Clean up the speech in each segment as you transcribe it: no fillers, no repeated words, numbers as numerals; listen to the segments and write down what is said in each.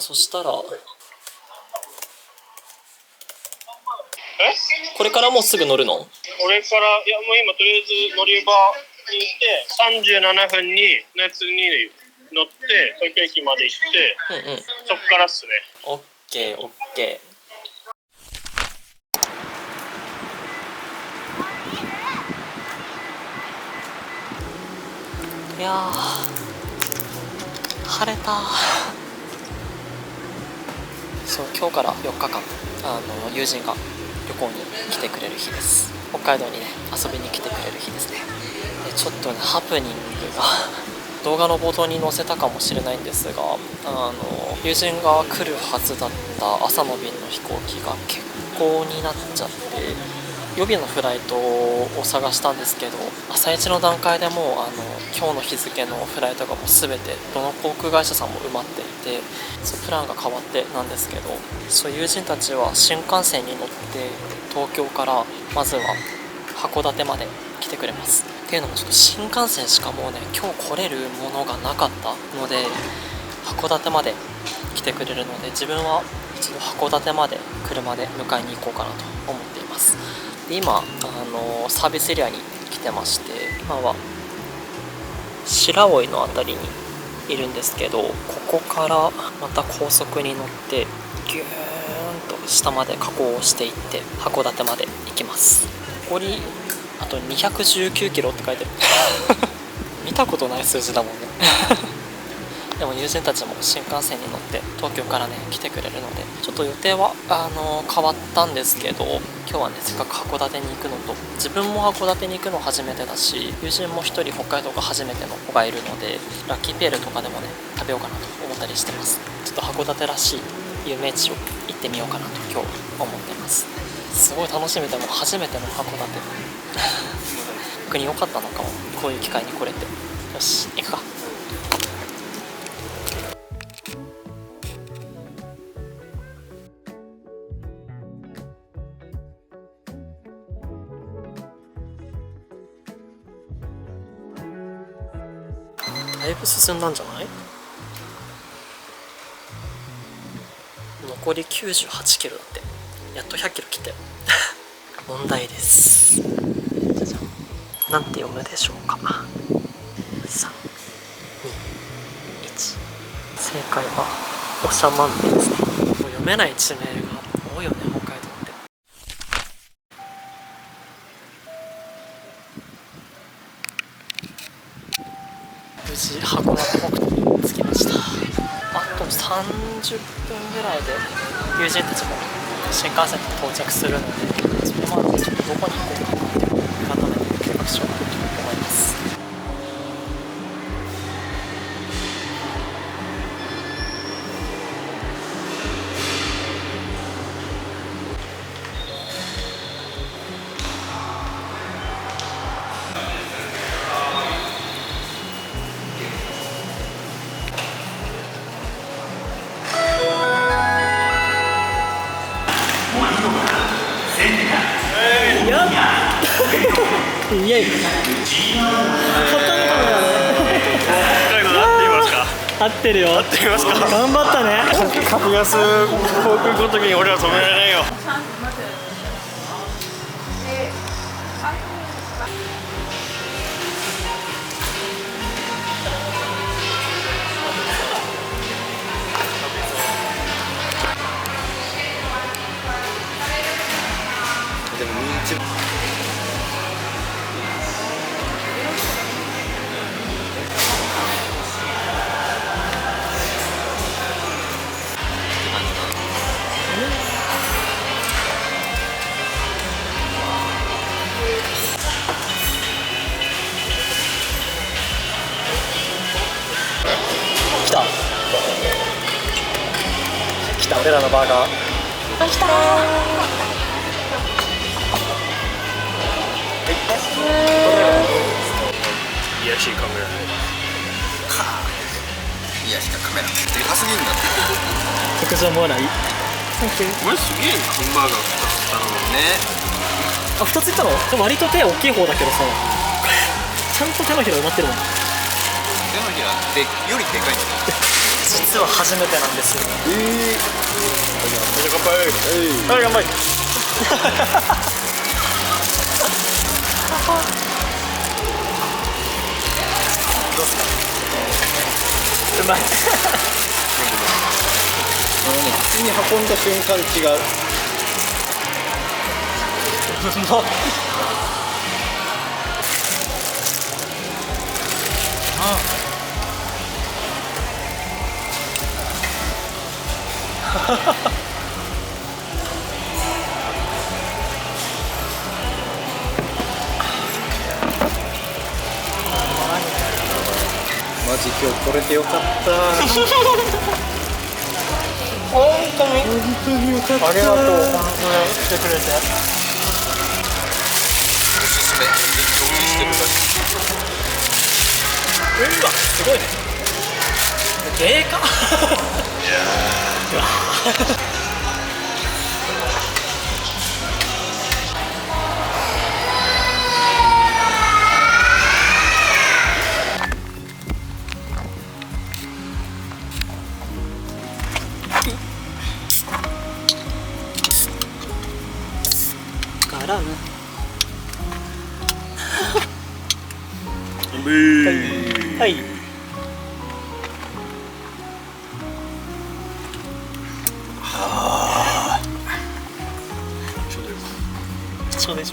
そしたらこれからもうすぐ乗るの？俺から、いやもう今とりあえず乗り場に行って37分にのやつに乗って東京駅まで行って、そっからっすね。オッケーオッケー。いやー晴れた。そう、今日から4日間友人が旅行に来てくれる日です。北海道にね遊びに来てくれる日ですね。でちょっとねハプニングが動画の冒頭に載せたかもしれないんですが、友人が来るはずだった朝の便の飛行機が欠航になっちゃって、予備のフライトを探したんですけど、朝一の段階でもう今日の日付のフライトがもう全てどの航空会社さんも埋まっていて、プランが変わってなんですけど、そう友人たちは新幹線に乗って東京からまずは函館まで来てくれます。っていうのもちょっと新幹線しかもうね今日来れるものがなかったので函館まで来てくれるので、自分は一度函館まで車で迎えに行こうかなと思っています。で今サービスエリアに来てまして、今は白老の辺りにいるんですけど、ここからまた高速に乗ってギューンと下まで下降していって函館まで行きます。残りあと219キロって書いてる見たことない数字だもんねでも友人たちも新幹線に乗って東京からね来てくれるので、ちょっと予定は変わったんですけど、今日はねせっかく函館に行くのと、自分も函館に行くの初めてだし、友人も1人北海道が初めての子がいるので、ラッキーピエールとかでもね食べようかなと思ったりしてます。ちょっと函館らしい有名地を行ってみようかなと今日思ってます。すごい楽しみで、も初めての函館逆に良かったのかも、こういう機会に来れて。よし行くか。だいぶ進んだんじゃない？残り98キロだって。やっと100キロ来て問題です。じゃじゃん、なんて読むでしょうか。3、2、1。正解は長万部ですね。もう読めない地名が多いよね北海道って。無事函館北斗に着きました。あと30分ぐらいで友人たちも新幹線に到着するので、それまでちょっとどこに行こうかなって改めて計画しようかなと思います。イエイ。他のカメラで合ってるよ。合ってますか。頑張ったね。格安航空の時に俺は止められないよ。でも認知来た俺らのバーガー。来たー。癒やしいカメラ。癒やしかカメラでかすぎんだって。特上もらい。お前すげえハンバーガー2つ頼むね。あ、2ついったの？でも割と手大きい方だけどさちゃんと手のひら埋まってるもん。手のひらでよりでかいんだよ。実は初めてなんですよ。乾杯。はい、乾杯。どうっすか？うまい。口に運んだ瞬間違う。うまっ。マジ今日来れてよかった。本当に本当によかった。ありがとう。本当に来てくれて。おすすめ。めっちゃ大きいしてるらしい。うわ、すごいね。でかっ。からぬ。はい。ちょうどいい。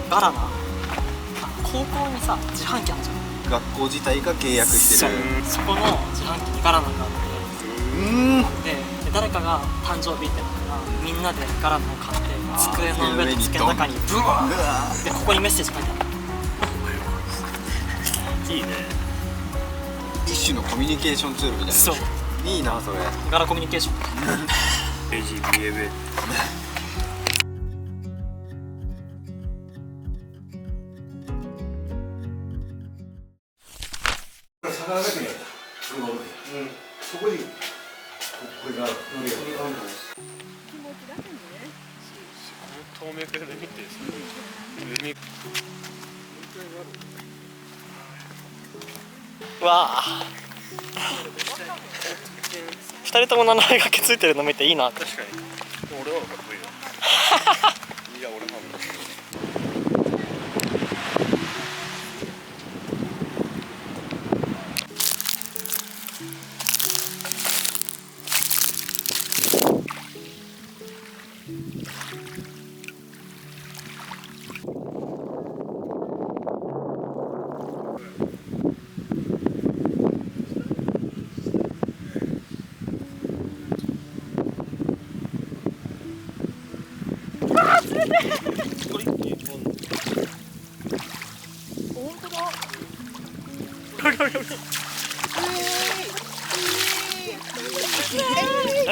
ガラナ。高校にさ、自販機あるじゃん。学校自体が契約してる。そこの自販機にガラナがあって、で誰かが誕生日ってなったらみんなでガラナを買って机の上で机の中にブワーでここにメッセージ書いてある。いいね。一種のコミュニケーションツールみたいな。そう、いいなそれ。ガラコミュニケーション。AGBAB。魚だけにそこにこれが乗りや透明で見て海。うわあ。2人とも名前がけついてるの見ていいな。確かに。俺はかっこいいよ。いや俺も。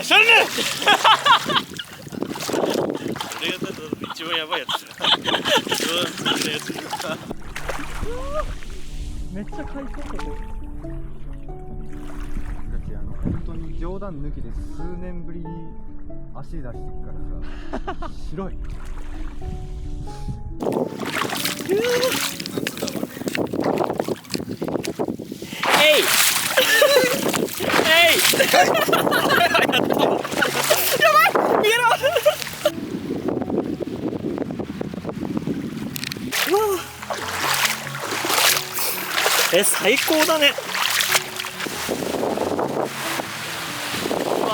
それね。それが一番やばいやつだ。めっちゃ快適。本当に冗談抜きで数年ぶりに足出してくからさ白い。えいえい。やばい、見えろ。うわ最高だね。うわ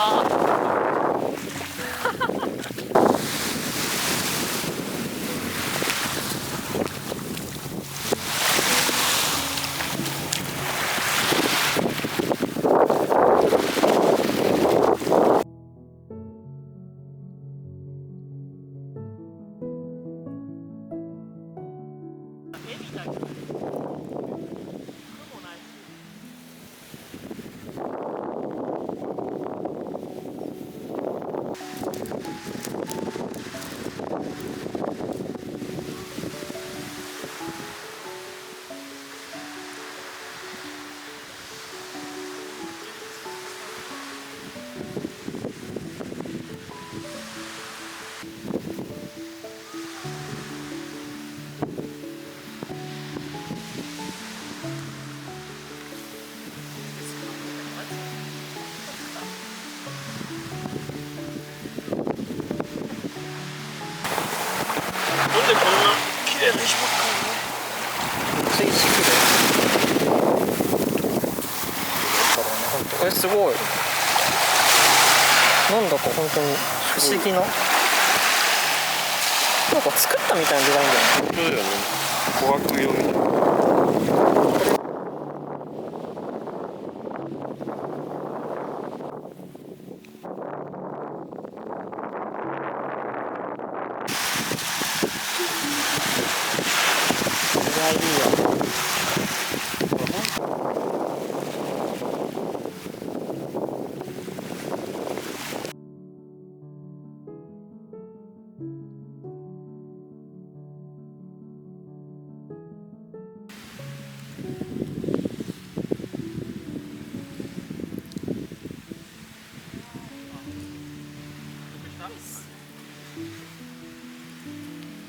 しばっかりね。めっちゃ石きれい。これすごい。なんだか本当に不思議な。なんか作ったみたいなデザインだよね。そうだよね。琥珀用みたいな。いや、いいよ。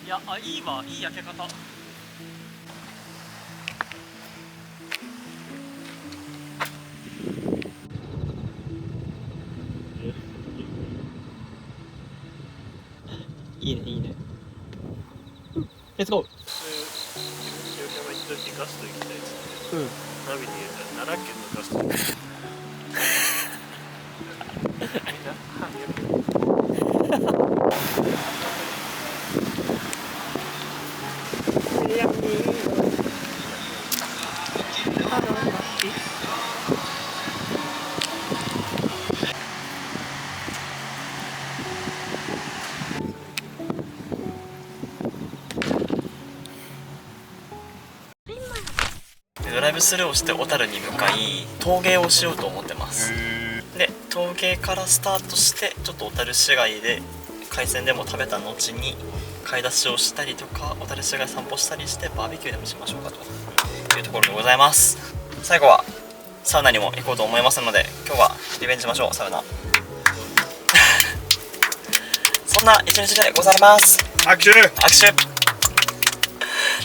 いや、あ、いいわ、いい焼け方。いいね、いいね。レッツゴー。一緒にガスト行きたいです。うん。ナビに入れたら奈良県のガスト。みんな歯磨く。ドライブスルーをして小樽に向かい陶芸をしようと思ってます。で陶芸からスタートしてちょっと小樽市街で海鮮でも食べた後に買い出しをしたりとか小樽市街散歩したりしてバーベキューでもしましょうかというところでございます。最後はサウナにも行こうと思いますので今日はリベンジしましょう。サウナそんな一日でございます。握手握手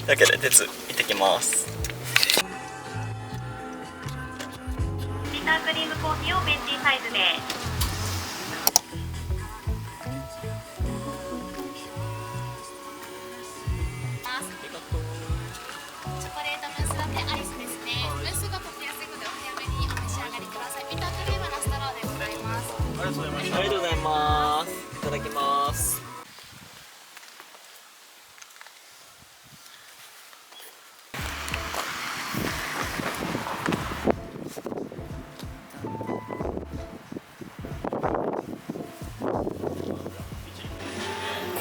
というわけで鉄行ってきます。ビタークリームコーヒーをベンチサイズで。チョコレートムースラテアイスですね。ムースが溶けやすいのでお早めにお召し上がりください。ビタークリームのストローでございます。ありがとうございます。いただきます。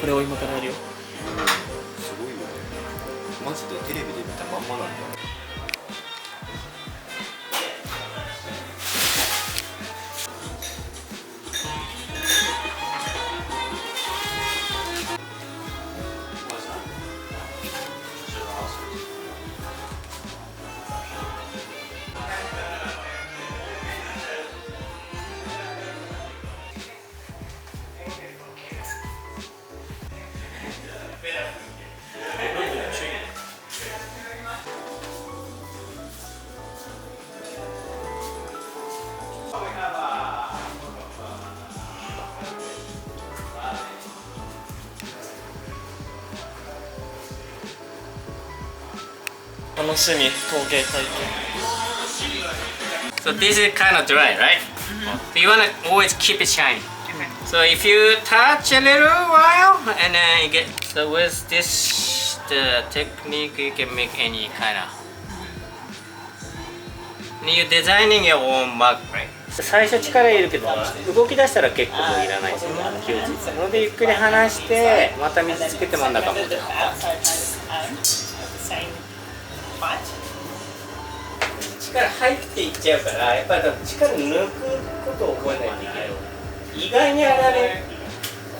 これを今からやるよ。すごいよね。マジでテレビで見たまんまなんだ。楽しみ陶芸体験。 So this is kind of dry, right? So you wanna always keep it shiny. So if you touch a little while and then you get, so with this the technique you can make any kind of. And you're designing your own mug, right? 最初力入れるけど動き出したら結構もういらないですよね。気をついてのでゆっくり離してまた水つけて真ん中も力入っていっちゃうからやっぱり力抜くことを覚えないといけない。意外にあれ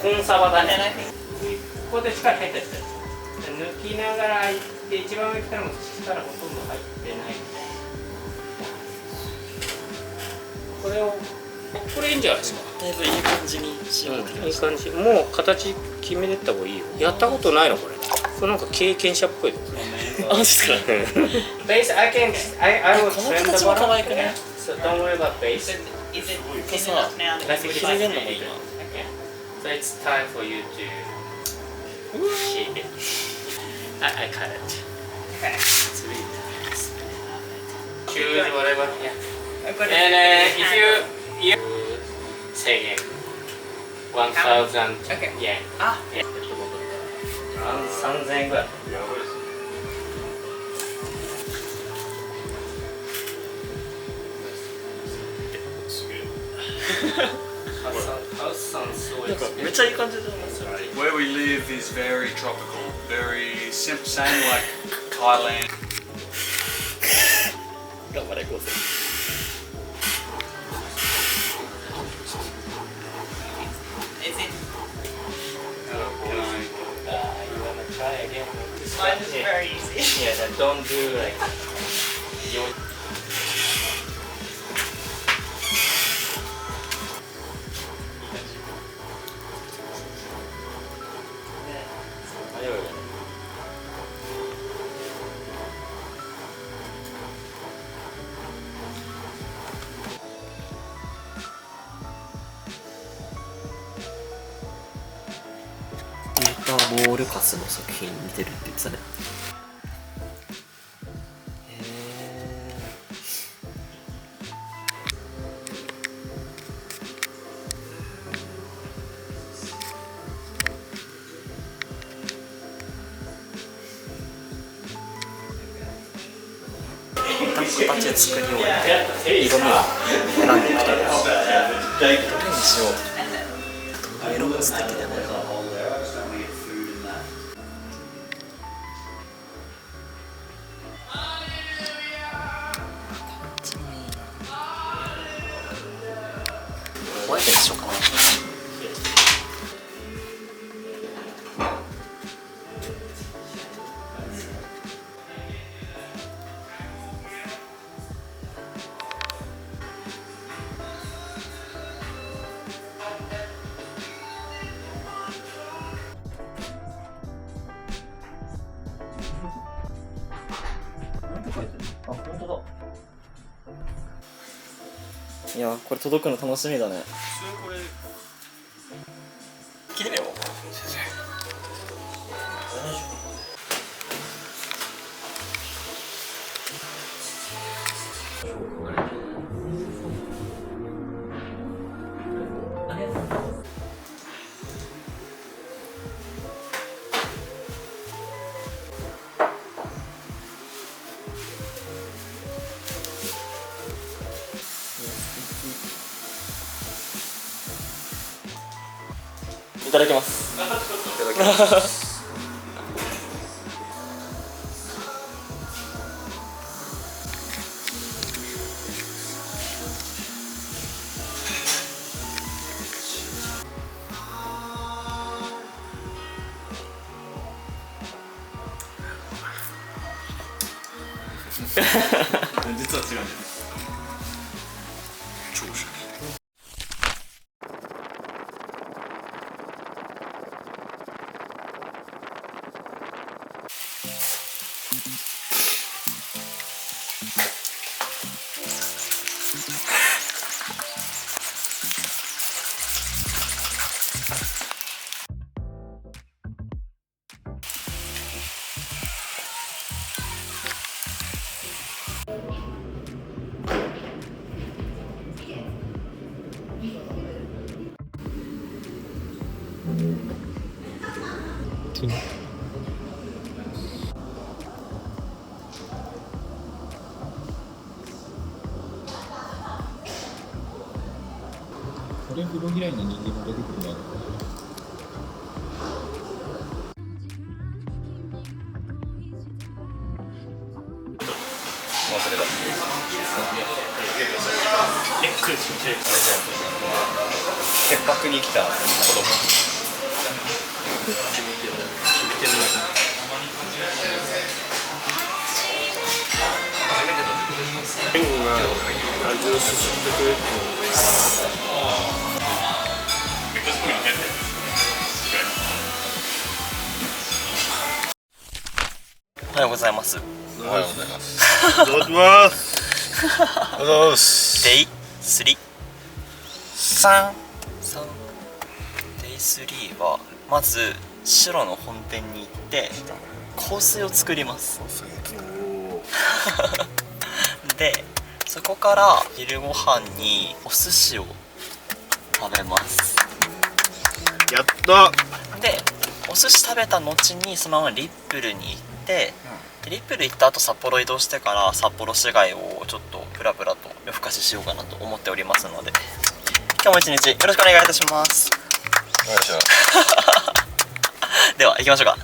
コンサバだね。ここで力入ったりする。抜きながら入って一番上来たらもう力ほとんど入ってない。これをこれいいんじゃないですか。だいぶいい感じに仕上がってきました。いい感じ。もう形決めてった方がいいよ。やったことないのこれ。これなんか経験者っぽい。あ、ですか。Base, I will この trim 形 the も可 bottom. 愛くね。 So don't worry about base. こさ、広げんのもいいな。 So it's time for you to shape it. I cut it. Okay. 3 times. Choose whatever. Yeah. And if you 1000 円 1000 yen. あ、3000円ぐらい。なんかめっちゃいい感じじゃないですか。 Where we live is very tropical, very simple, same like Thailand. 頑張れ、昴生。Try again. Mine is very easy. Yeah, then don't do like your. Yeah. ピーター・ボールカスの作品見てるって言ってたね。形作り終えて色味を選んでいくというか、どれにしよう。この色が素敵だね。ホワイトにしようかな。あ、本当だ。いや、これ届くの楽しみだね。聞いてみよう。いただきます。いただきます。実は違うんです。超おしゃれ。これ風呂嫌いな人間も出てくるな。潔白に来た子供。ペンが味をすすってくれると思います。おはようございます。おはようございます。おはようございます。おはようございます。デイ3。3。デイ3はまず白の本店に行って香水を作ります。でそこから昼ご飯にお寿司を食べます。やった。でお寿司食べた後にそのままリップルに行って、でリップル行った後札幌移動してから札幌市街をちょっとプラプラと夜更かししようかなと思っておりますので、今日も一日よろしくお願いいたします。よいしょ。では行きましょうか。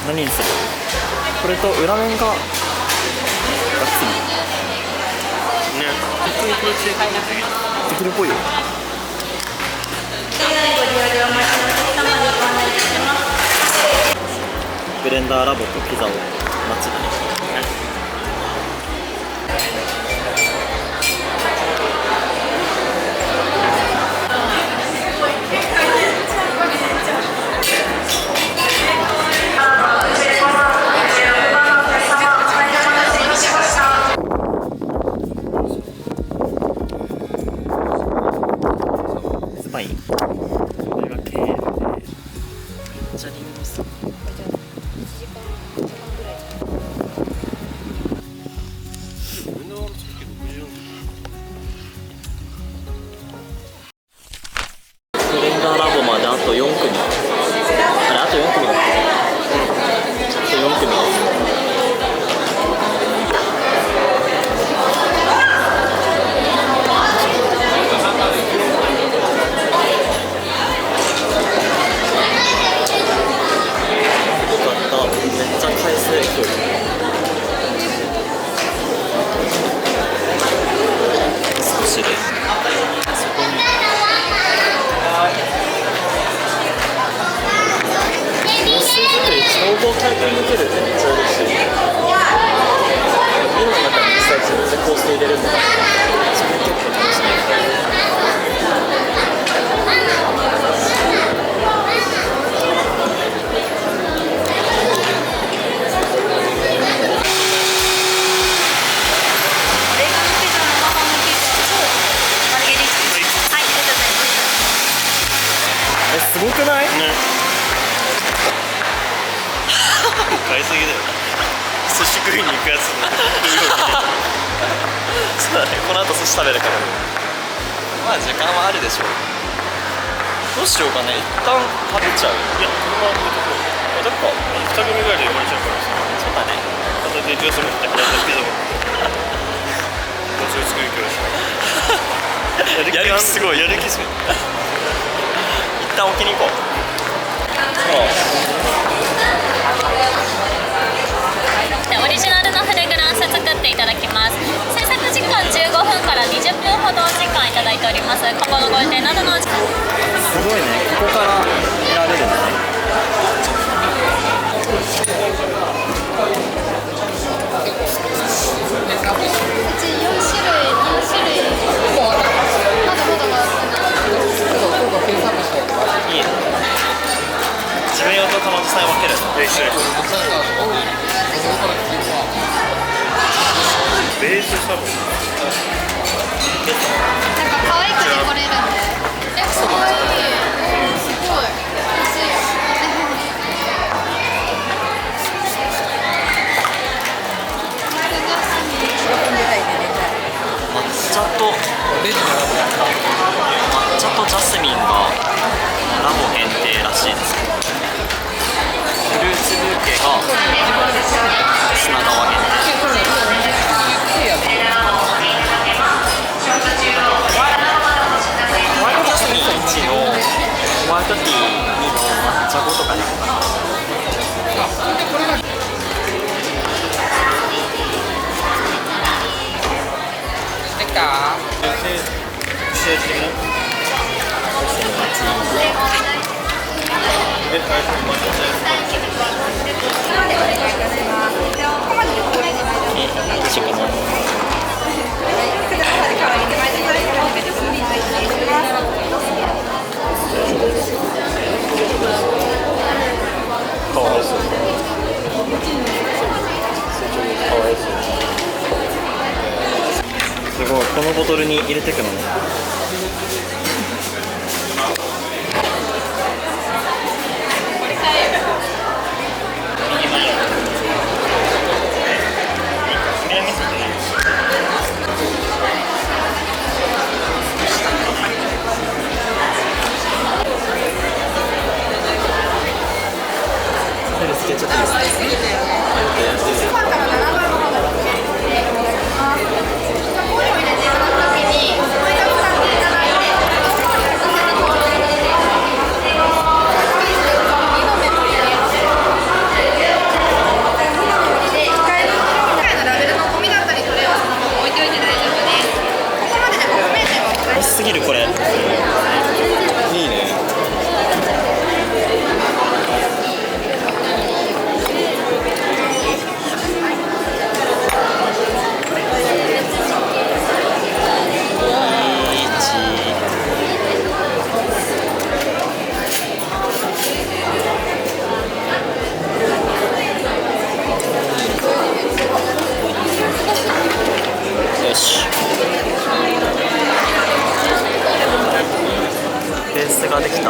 何にする？これと裏面ががっつりね。できるっぽいよ。ブレンダーラボとピザをマッチだね。スパイン。これがケールで。じゃリンゴさん。1時間ぐらい。に行くやつそうだね、この後寿司食べるからまあ時間はあるでしょう。どうしようかね、一旦食べちゃう。いや車置くとこどっか2組ぐらいで呼ばれちゃうからさ。そうだね。片手ジュース持って片手ピザ持ってどうする作りきるしやる気すごい、やる気すごい。一旦置きに行こう。オリジナルのフレグランス作っていただきます。制作時間15分から20分ほどお時間いただいております。今後のご予定などのすごいね、ここから見られるんだね。いいね。自分用とトマトさえ分ける。一緒にベースサブなんか可愛くデコれるんで。すごい。すごい。安い。抹茶とジャスミンがラボ限定らしいです。フルーツブーケが砂川限定。ホワイトジャスミン1のホワイトティー2の抹茶5とかにもかな。できた？かわいそうすごい、このボトルに入れてくのね。つけちゃっていいですか？美味しすぎるこれ。いいね。よし。ベースができた。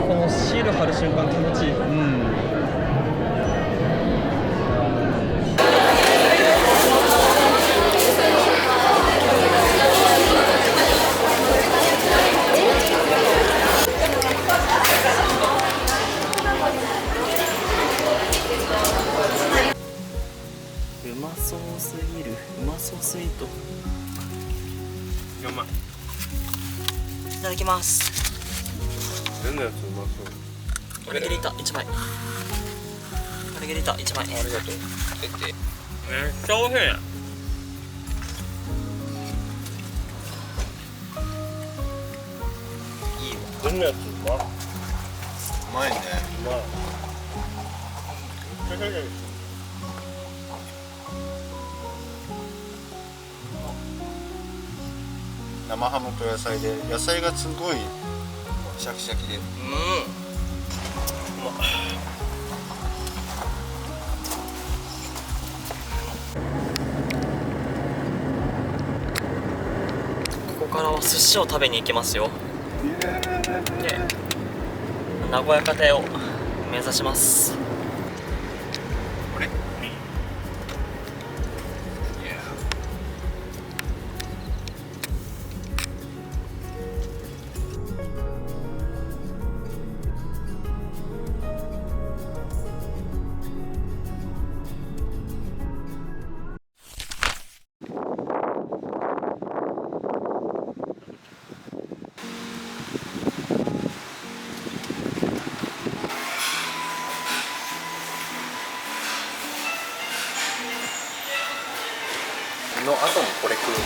このシール貼る瞬間気持ちいい。うまそうすぎる。うまそうスイート。うまい。いただきます。全のやつうまそう。マルゲリータ1枚。マルゲリータ1枚。ありがとう。めっちゃおいしい。どんなやつうまい。うまいね。うまい。生ハムと野菜で、野菜がすごいシャキシャキで。ここからは寿司を食べに行きますよ。名古屋家庭を目指します。の後にこれ食うの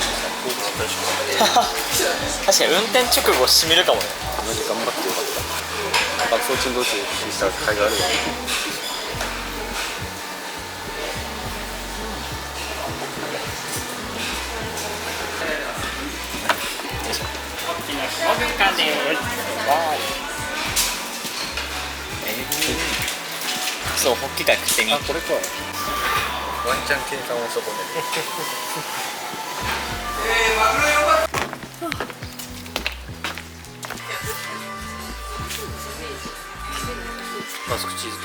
確かに運転直後しみるかもね。マジ頑張ってよかった。爆走珍道中した甲斐があるよ。そう、ホッキ貝食ってみ。あ、これか。ワンチャン計算を損ねる。バスクチーズ系。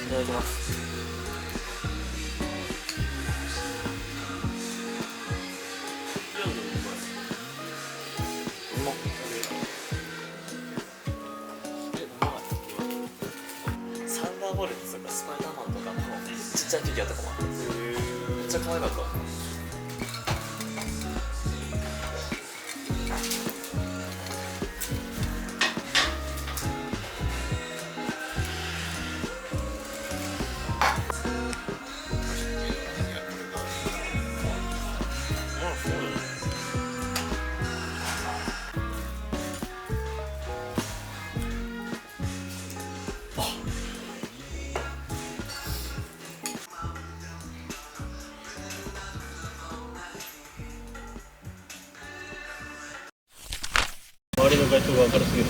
いただきます。サンダーボルツとかスパイダーマンとかのちっちゃいフィギュアとかもあってめっちゃ可愛かった。周りの街灯が明るすぎる。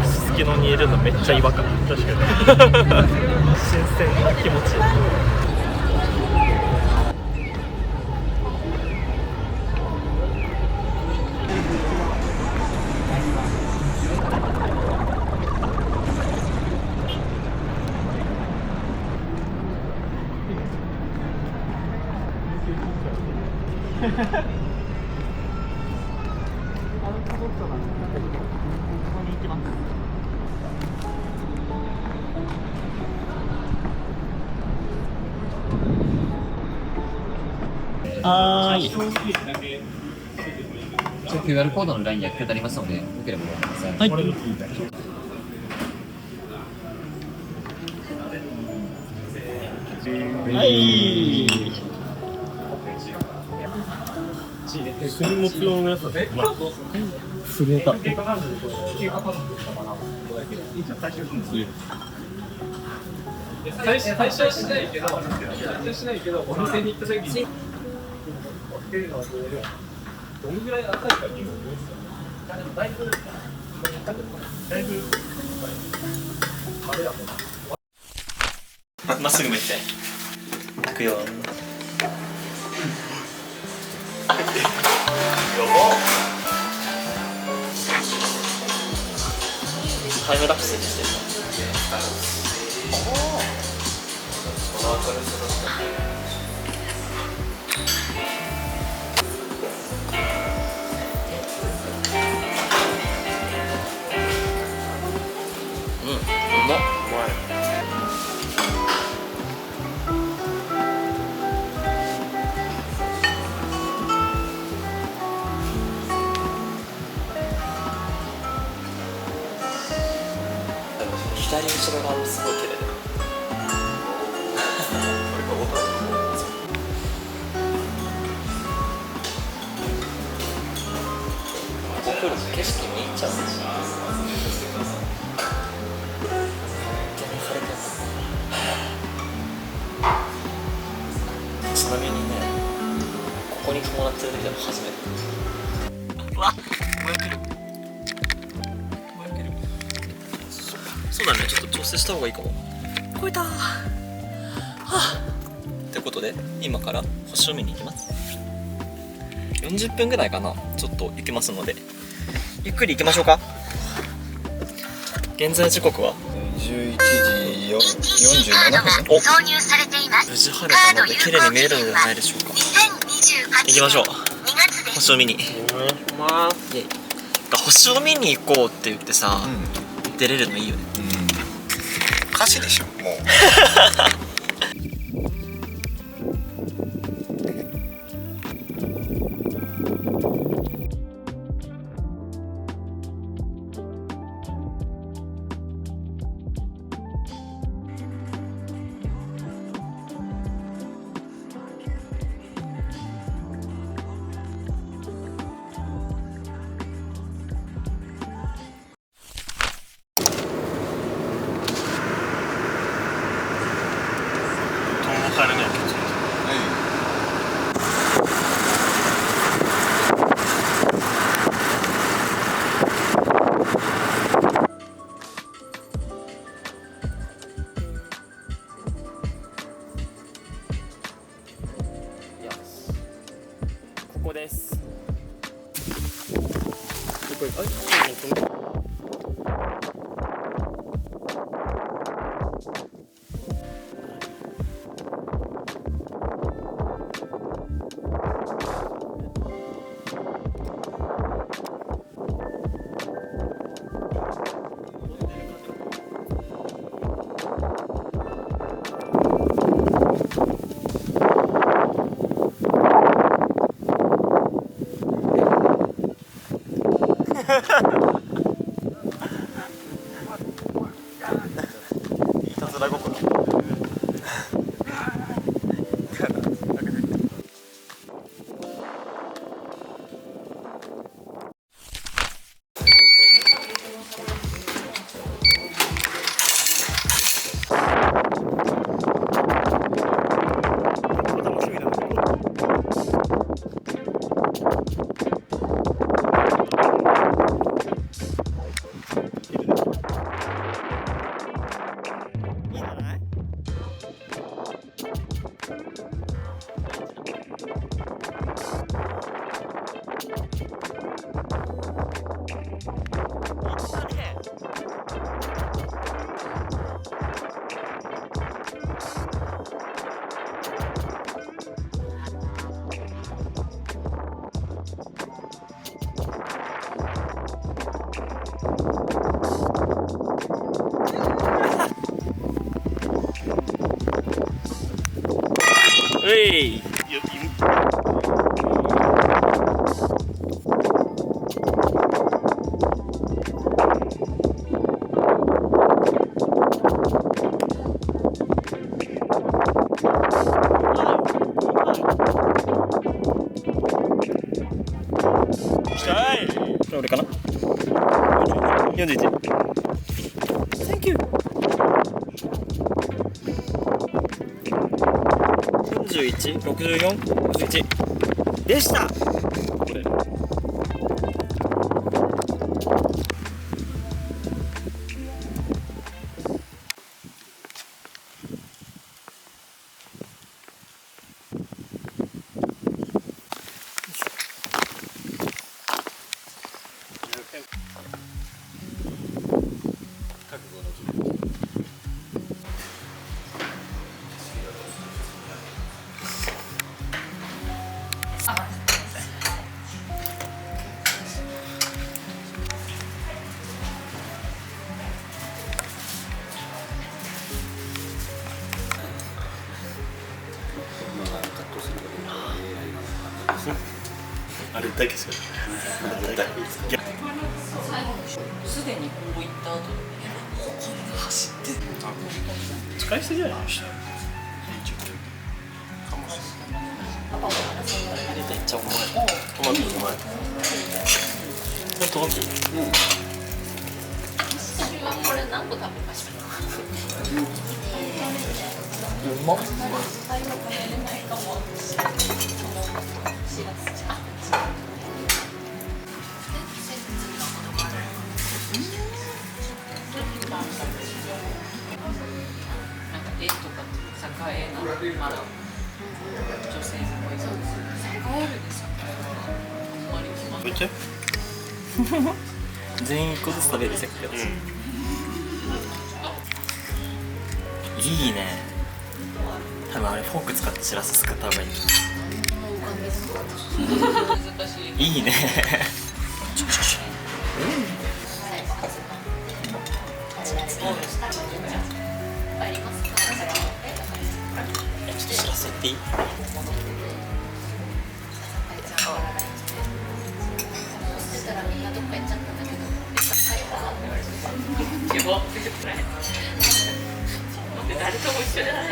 すすきのにいるのめっちゃ違和感。確かに新鮮な気持ち。はい。QR コードの LINE 焼き方ありますので、よければご覧ください。はい。はい。水木用のやつだね。震えた。最初はしないけど、お店に行った時に。けるのはどんぐらい赤いかっていうのですか。だいぶあれだもん。まっすぐ向いて。いくよ。タイムラプスにしてるの。うん、うまっ。左後ろ側もすごい綺麗だよ。ここ来ると景色見入っちゃうんですよ。ちなみにね、ここに友達連れてきたの初めて。うわ、燃えてる。そうだね、ちょっと調整した方がいいかも。超えたー。はあ、ってことで今から星を見に行きます。40分ぐらいかな、ちょっと行きますのでゆっくり行きましょうか。現在時刻は11時47分。お、無事晴れたので綺麗に見えるのではないでしょうか。行きましょう、星を見に。星を見に行こうって言ってさ、出れるのいいよね。歌詞でしょ、もう。ここです。いたずら心。俺かな 41 Thank you 41、64、61 でした。あれだけですよ。すでにこういった後にこんな走って使い捨てじゃないの？入れていっちゃおう。トマトうまい。トマト。これ何個食べましたか？うまっ。絵とか栄えなまだ女性っぽいそうです。栄えるですよ。あんまり決まんない。めっちゃ全員1個ずつ食べるせっかく。いいね。多分あれフォーク使ってしらすすくった方がいい。難しい。いいね。ちょっとしらすいっていい？誰とも一緒じゃない。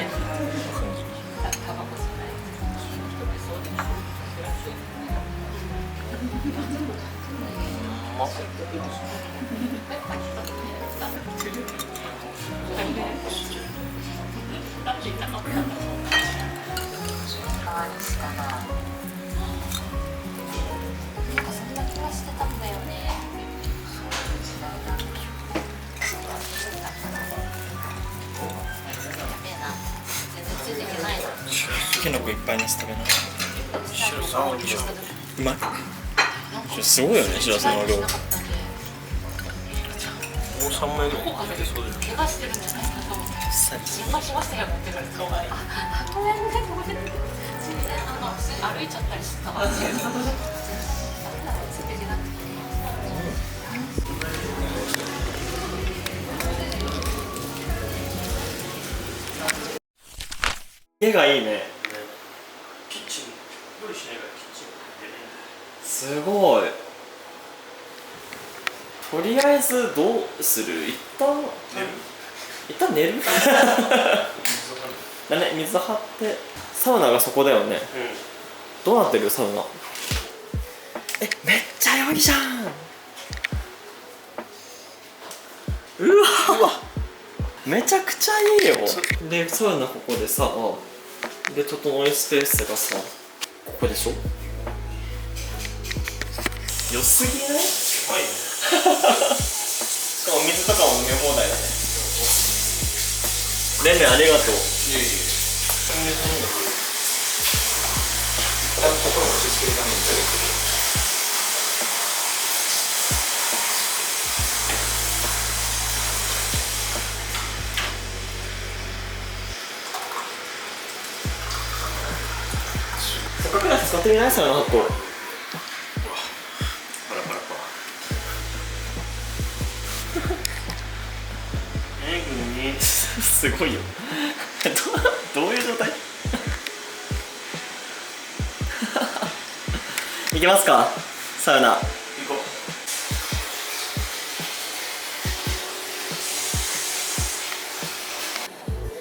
きのこいっぱいにして食べな。うまい。すごいよね、しらすの量。もう3枚ぐらいいけそうだよね。怪我してるんじゃないかと思って。心配しましたよ、持ってから顔が。ごめんね、ごめんね。歩いちゃったりしてたわ。家がいいね。キッチン料理しないからキッチンすごい。とりあえずどうする？一旦寝るだね。水張ってサウナがそこだよね。どうなってるサウナ？めっちゃ良いじゃん。うわめちゃくちゃいいよ。でサウナここでさ、で整いスペースがさここでしょ。良すぎない？しかも水とかも飲み放題だね。レンレンありがとう。いえいえ。せっかくなら使ってみないサウナハット。パラパラパすごいよどういう状態行きますか、サウナ。行こ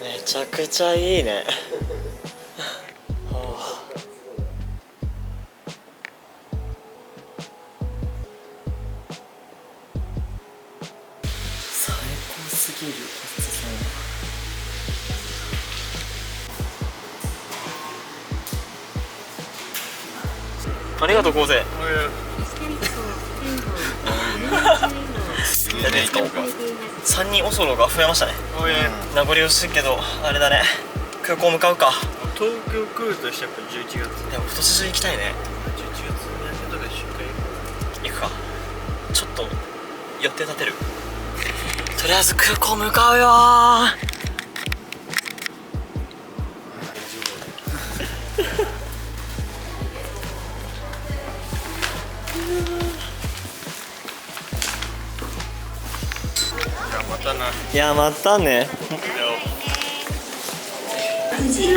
う。めちゃくちゃいいね最高すぎる。ありがとう昴生。3人オソロが増えましたね。名残惜しいけどあれだね、空港向かうか。東京来るとしてやっぱ11月。でも今年中行きたいね。11月のやけどで出荷行くか。ちょっと予定立てる。とりあえず空港向かうよー。またな。いやまたね。富士